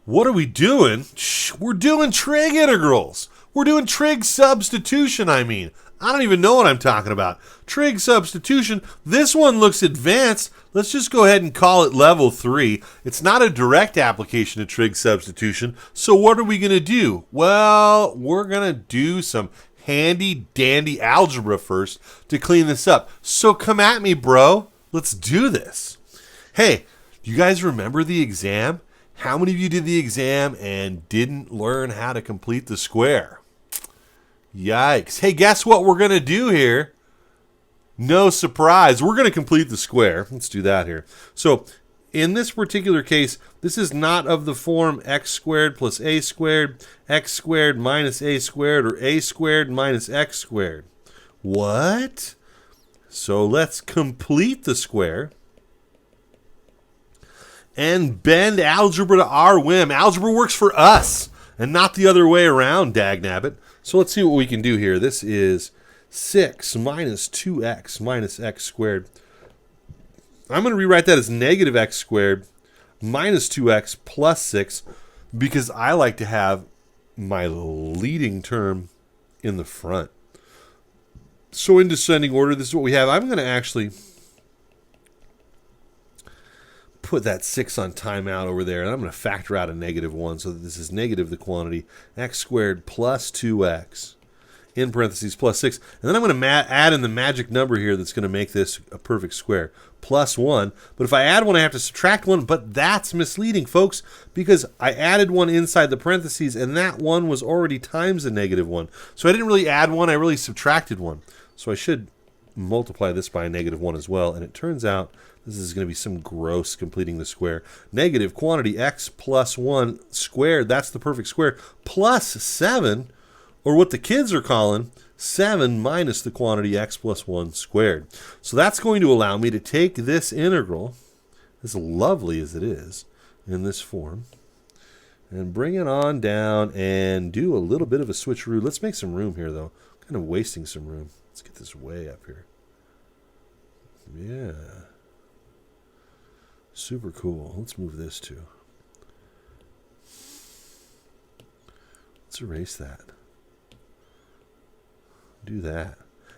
What are we doing? Shh, we're doing trig integrals. We're doing trig substitution, I mean. I don't even know what I'm talking about. Trig substitution. This one looks advanced. Let's just go ahead and call it level 3. It's not a direct application of trig substitution. So what are we going to do? Well, we're going to do some handy dandy algebra first to clean this up. So come at me, bro. Let's do this. Hey, you guys remember the exam? How many of you did the exam and didn't learn how to complete the square? Yikes. Hey, guess what we're going to do here? No surprise. We're going to complete the square. Let's do that here. So in this particular case, this is not of the form x squared plus a squared, x squared minus a squared, or a squared minus x squared. What? So let's complete the square and bend algebra to our whim. Algebra works for us and not the other way around, dagnabbit. So let's see what we can do here. This is 6 minus 2x minus x squared. I'm going to rewrite that as negative x squared minus 2x plus 6 because I like to have my leading term in the front. So in descending order, this is what we have. I'm going to actually put that 6 on timeout over there, and I'm going to factor out a negative 1 so that this is negative the quantity x squared plus 2x in parentheses plus 6. And then I'm going to add in the magic number here that's going to make this a perfect square, plus 1. But if I add 1, I have to subtract 1, but that's misleading, folks, because I added 1 inside the parentheses, and that 1 was already times a negative 1. So I didn't really add 1, I really subtracted 1. So I should multiply this by a negative 1 as well, and it turns out this is going to be some gross completing the square. Negative quantity x plus 1 squared, that's the perfect square, plus 7, or what the kids are calling 7 minus the quantity x plus 1 squared. So that's going to allow me to take this integral, as lovely as it is, in this form, and bring it on down and do a little bit of a switcheroo. Let's make some room here, though. I'm kind of wasting some room. Let's get this way up here. Yeah. Super cool. Let's move this too. Let's erase that. Do that.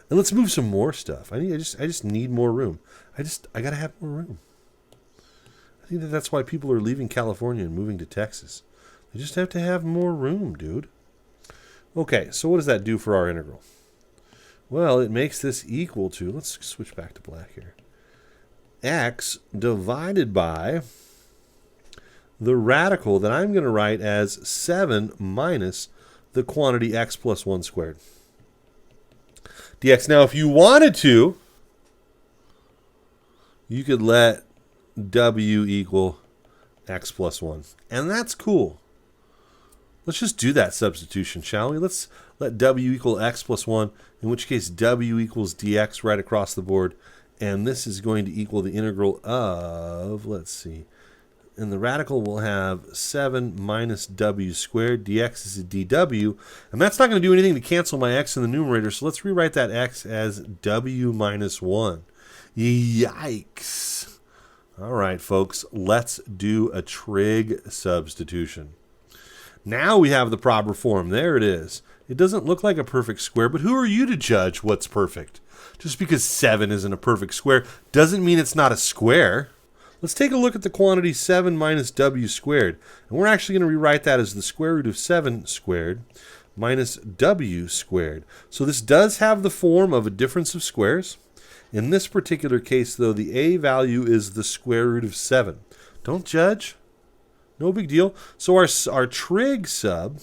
And let's move some more stuff. I just need more room. I gotta have more room. I think that's why people are leaving California and moving to Texas. They just have to have more room, dude. Okay, so what does that do for our integral? Well, it makes this equal to, let's switch back to black here, x divided by the radical that I'm going to write as 7 minus the quantity x plus 1 squared dx. Now, if you wanted to, you could let w equal x plus 1. And that's cool. Let's just do that substitution, shall we? Let's let w equal x plus 1, in which case w equals dx right across the board. And this is going to equal the integral of, let's see, and the radical will have 7 minus w squared. Dx is a dw. And that's not going to do anything to cancel my x in the numerator, so let's rewrite that x as w minus 1. Yikes. All right, folks, let's do a trig substitution. Now we have the proper form. There it is. It doesn't look like a perfect square, but who are you to judge what's perfect? Just because 7 isn't a perfect square doesn't mean it's not a square. Let's take a look at the quantity 7 minus w squared. And we're actually going to rewrite that as the square root of 7 squared minus w squared. So this does have the form of a difference of squares. In this particular case, though, the a value is the square root of 7. Don't judge. No big deal. So our trig sub,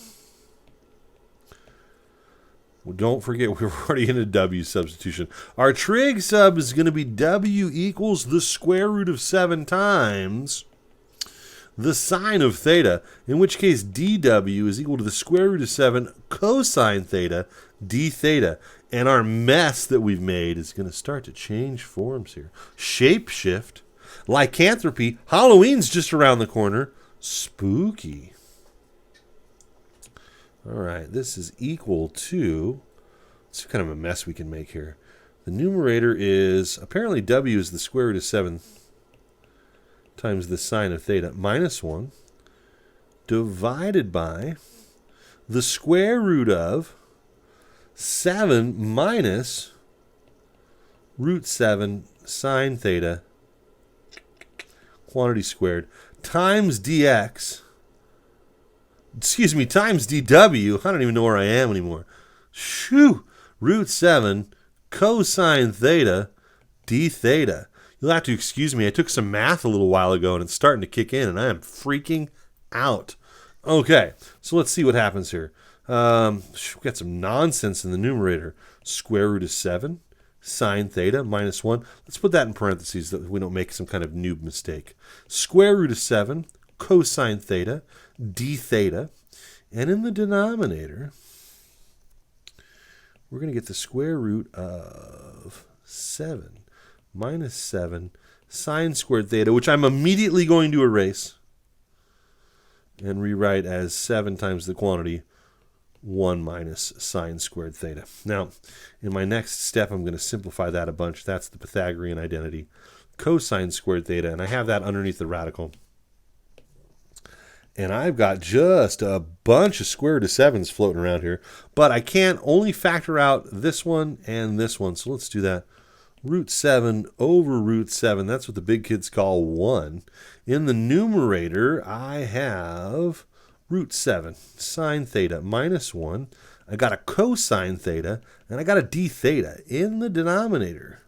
well, don't forget we're already in a w substitution. Our trig sub is going to be w equals the square root of 7 times the sine of theta, in which case dw is equal to the square root of 7 cosine theta d theta. And our mess that we've made is going to start to change forms here. Shape shift, lycanthropy, Halloween's just around the corner. Spooky. All right, this is equal to, it's kind of a mess we can make here. The numerator is, apparently w is the square root of 7 times the sine of theta minus 1 divided by the square root of 7 minus root 7 sine theta quantity squared times dx, times dw. I don't even know where I am anymore. Shoo! Root 7 cosine theta d theta. You'll have to excuse me. I took some math a little while ago, and it's starting to kick in, and I am freaking out. Okay, so let's see what happens here. We've got some nonsense in the numerator. Square root of 7 sine theta minus 1. Let's put that in parentheses that we don't make some kind of noob mistake. Square root of 7 cosine theta d theta. And in the denominator, we're going to get the square root of 7 minus 7 sine squared theta, which I'm immediately going to erase and rewrite as 7 times the quantity 1 minus sine squared theta. Now, in my next step, I'm going to simplify that a bunch. That's the Pythagorean identity, cosine squared theta, and I have that underneath the radical. And I've got just a bunch of square root of 7s floating around here, but I can't only factor out this one and this one, so let's do that. Root 7 over root 7, that's what the big kids call 1. In the numerator, I have root 7 sine theta minus 1. I got a cosine theta, and I got a d theta in the denominator.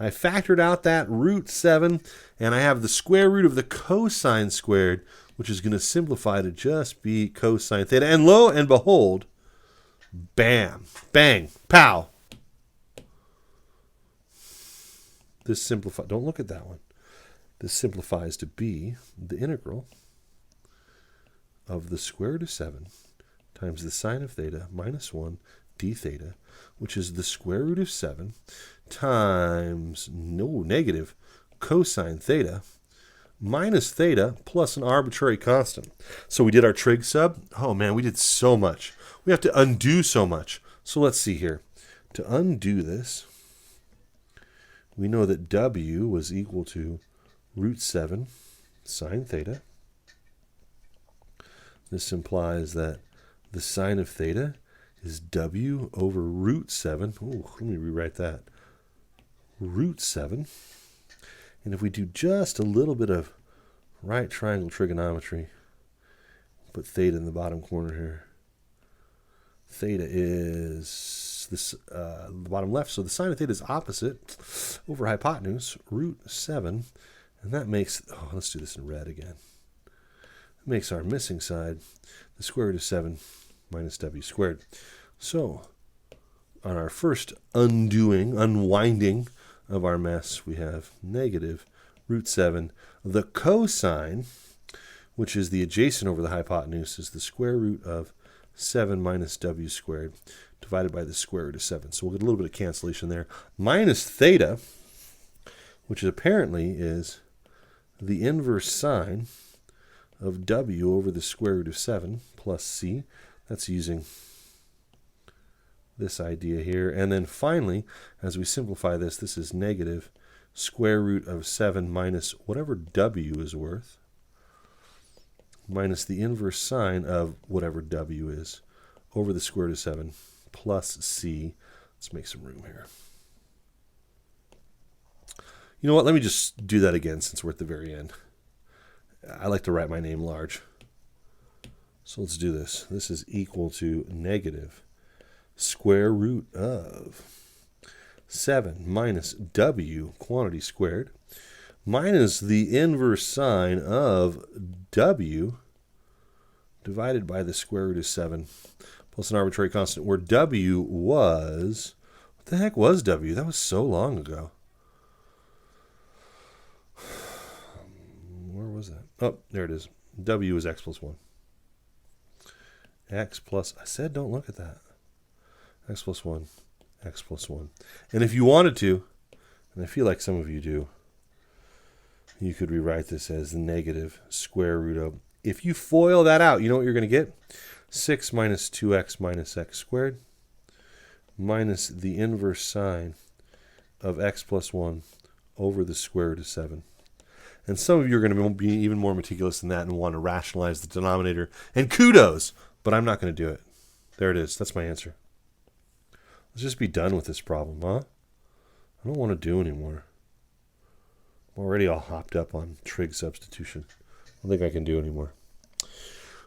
I factored out that root 7, and I have the square root of the cosine squared, which is going to simplify to just be cosine theta. And lo and behold, bam, bang, pow. This simplifies, don't look at that one. This simplifies to be the integral of the square root of 7 times the sine of theta minus 1 d theta, which is the square root of 7 times negative cosine theta minus theta plus an arbitrary constant. So we did our trig sub. Oh man, we did so much. We have to undo so much. So let's see here. To undo this, we know that w was equal to root 7 sine theta. This implies that the sine of theta is w over root 7. Ooh, let me rewrite that. Root 7. And if we do just a little bit of right triangle trigonometry, put theta in the bottom corner here. Theta is this, the bottom left, so the sine of theta is opposite over hypotenuse, root 7. And that makes, let's do this in red again. It makes our missing side the square root of 7 minus w squared. So on our first unwinding of our mess, we have negative root 7. The cosine, which is the adjacent over the hypotenuse, is the square root of 7 minus w squared divided by the square root of 7. So we'll get a little bit of cancellation there. Minus theta, which apparently is the inverse sine of w over the square root of 7 plus c. That's using this idea here. And then finally, as we simplify this, this is negative square root of 7 minus whatever w is worth, minus the inverse sine of whatever w is over the square root of 7 plus c. Let's make some room here. You know what? Let me just do that again since we're at the very end. I like to write my name large. So let's do this. This is equal to negative square root of 7 minus w quantity squared minus the inverse sine of w divided by the square root of 7 plus an arbitrary constant, where w was, what the heck was w? That was so long ago. Where was that? Oh, there it is. W is x plus 1. X plus, I said don't look at that. X plus 1, x plus 1. And if you wanted to, and I feel like some of you do, you could rewrite this as the negative square root of, if you FOIL that out, you know what you're going to get? 6 minus 2x minus x squared minus the inverse sine of x plus 1 over the square root of 7. And some of you are going to be even more meticulous than that and want to rationalize the denominator. And kudos, but I'm not going to do it. There it is. That's my answer. Let's just be done with this problem, huh? I don't want to do anymore. I'm already all hopped up on trig substitution. I don't think I can do anymore.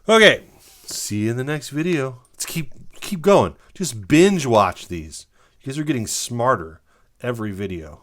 Okay. See you in the next video. Let's keep going. Just binge watch these. You guys are getting smarter every video.